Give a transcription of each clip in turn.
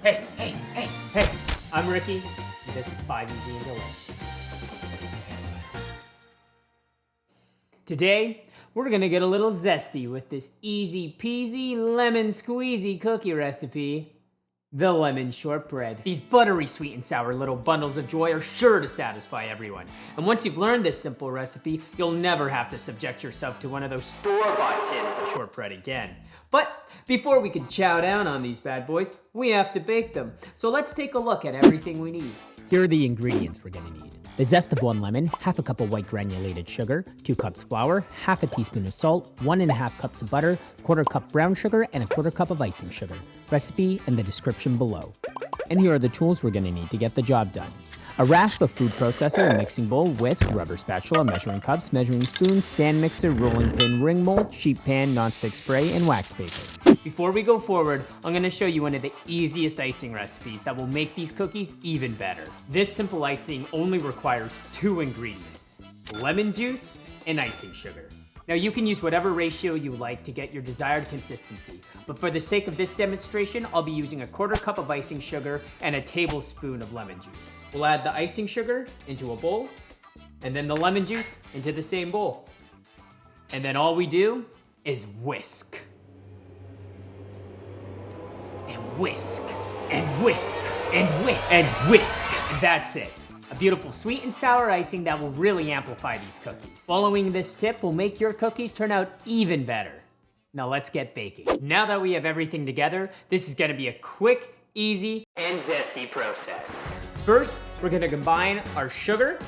Hey, I'm Ricky, and this is 5 Easy and Delay. Today, we're gonna get a little zesty with this easy peasy lemon squeezy cookie recipe, the lemon shortbread. These buttery sweet and sour little bundles of joy are sure to satisfy everyone. And once you've learned this simple recipe, you'll never have to subject yourself to one of those store-bought tins of shortbread again. But before we can chow down on these bad boys, we have to bake them. So let's take a look at everything we need. Here are the ingredients we're gonna need. The zest of 1 lemon, half a cup of white granulated sugar, 2 cups flour, half a teaspoon of salt, 1.5 cups of butter, 1/4 cup brown sugar, and 1/4 cup of icing sugar. Recipe in the description below. And here are the tools we're gonna need to get the job done. A rasp, a food processor, a mixing bowl, whisk, rubber spatula, measuring cups, measuring spoon, stand mixer, rolling pin, ring mold, sheet pan, nonstick spray, and wax paper. Before we go forward, I'm gonna show you one of the easiest icing recipes that will make these cookies even better. This simple icing only requires 2 ingredients, lemon juice and icing sugar. Now you can use whatever ratio you like to get your desired consistency, but for the sake of this demonstration, I'll be using 1/4 cup of icing sugar and a tablespoon of lemon juice. We'll add the icing sugar into a bowl, and then the lemon juice into the same bowl. And then all we do is whisk. And whisk, and whisk, and whisk, and whisk. That's it. A beautiful sweet and sour icing that will really amplify these cookies. Following this tip will make your cookies turn out even better. Now let's get baking. Now that we have everything together, this is gonna be a quick, easy, and zesty process. First, we're gonna combine our sugar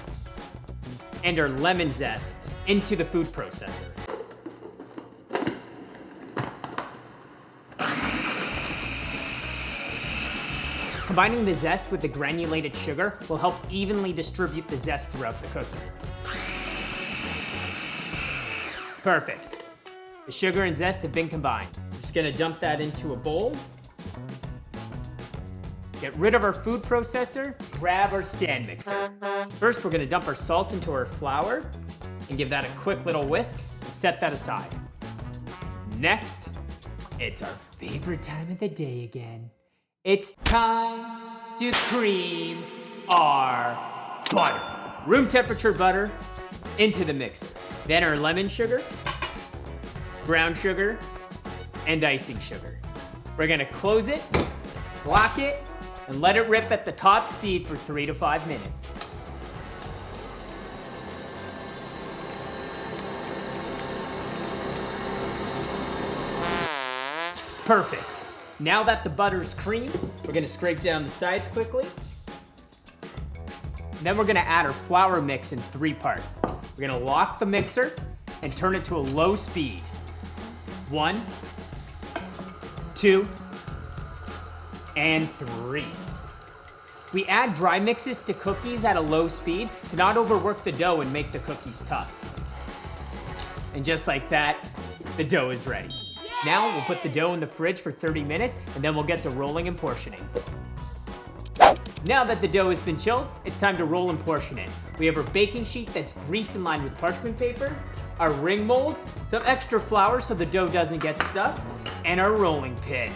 and our lemon zest into the food processor. Combining the zest with the granulated sugar will help evenly distribute the zest throughout the cookie. Perfect. The sugar and zest have been combined. We're just gonna dump that into a bowl. Get rid of our food processor, grab our stand mixer. First, we're gonna dump our salt into our flour and give that a quick little whisk and set that aside. Next, it's our favorite time of the day again. It's time to cream our butter. Room temperature butter into the mixer. Then our lemon sugar, brown sugar, and icing sugar. We're gonna close it, lock it, and let it rip at the top speed for 3 to 5 minutes. Perfect. Now that the butter's creamed, we're gonna scrape down the sides quickly. Then we're gonna add our flour mix in 3 parts. We're gonna lock the mixer and turn it to a low speed. 1, 2, and 3. We add dry mixes to cookies at a low speed to not overwork the dough and make the cookies tough. And just like that, the dough is ready. Now we'll put the dough in the fridge for 30 minutes and then we'll get to rolling and portioning. Now that the dough has been chilled, it's time to roll and portion it. We have our baking sheet that's greased and lined with parchment paper, our ring mold, some extra flour so the dough doesn't get stuck, and our rolling pin.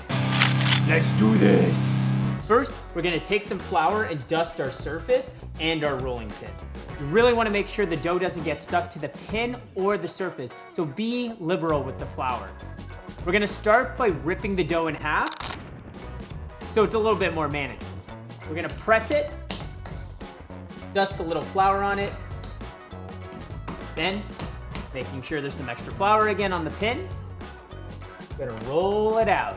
Let's do this! First, we're gonna take some flour and dust our surface and our rolling pin. You really wanna make sure the dough doesn't get stuck to the pin or the surface, so be liberal with the flour. We're gonna start by ripping the dough in half, so it's a little bit more manageable. We're gonna press it, dust a little flour on it, then, making sure there's some extra flour again on the pin, we're gonna roll it out,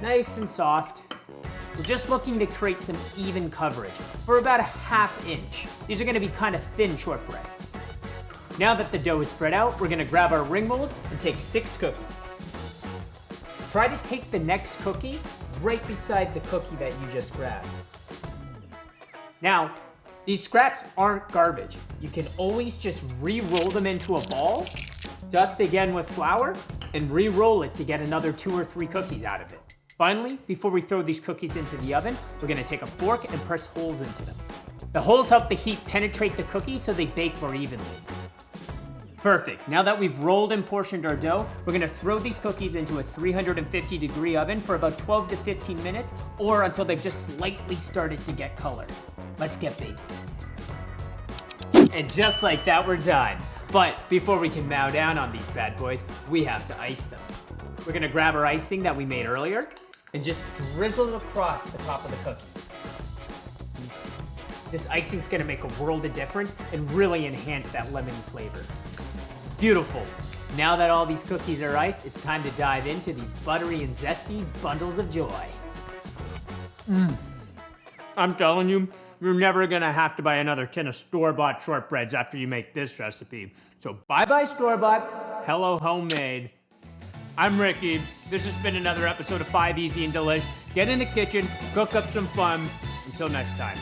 nice and soft. We're just looking to create some even coverage for about 1/2 inch. These are gonna be kind of thin shortbreads. Now that the dough is spread out, we're gonna grab our ring mold and take 6 cookies. Try to take the next cookie right beside the cookie that you just grabbed. Now, these scraps aren't garbage. You can always just re-roll them into a ball, dust again with flour, and re-roll it to get another 2 or 3 cookies out of it. Finally, before we throw these cookies into the oven, we're gonna take a fork and press holes into them. The holes help the heat penetrate the cookies so they bake more evenly. Perfect. Now that we've rolled and portioned our dough, we're gonna throw these cookies into a 350-degree oven for about 12 to 15 minutes, or until they've just slightly started to get color. Let's get baking. And just like that, we're done. But before we can mow down on these bad boys, we have to ice them. We're gonna grab our icing that we made earlier and just drizzle it across the top of the cookies. This icing's gonna make a world of difference and really enhance that lemony flavor. Beautiful. Now that all these cookies are iced, it's time to dive into these buttery and zesty bundles of joy. I'm telling you, you're never gonna have to buy another tin of store-bought shortbreads after you make this recipe. So bye-bye store-bought, hello homemade. I'm Ricky. This has been another episode of 5 Easy and Delish. Get in the kitchen, cook up some fun. Until next time.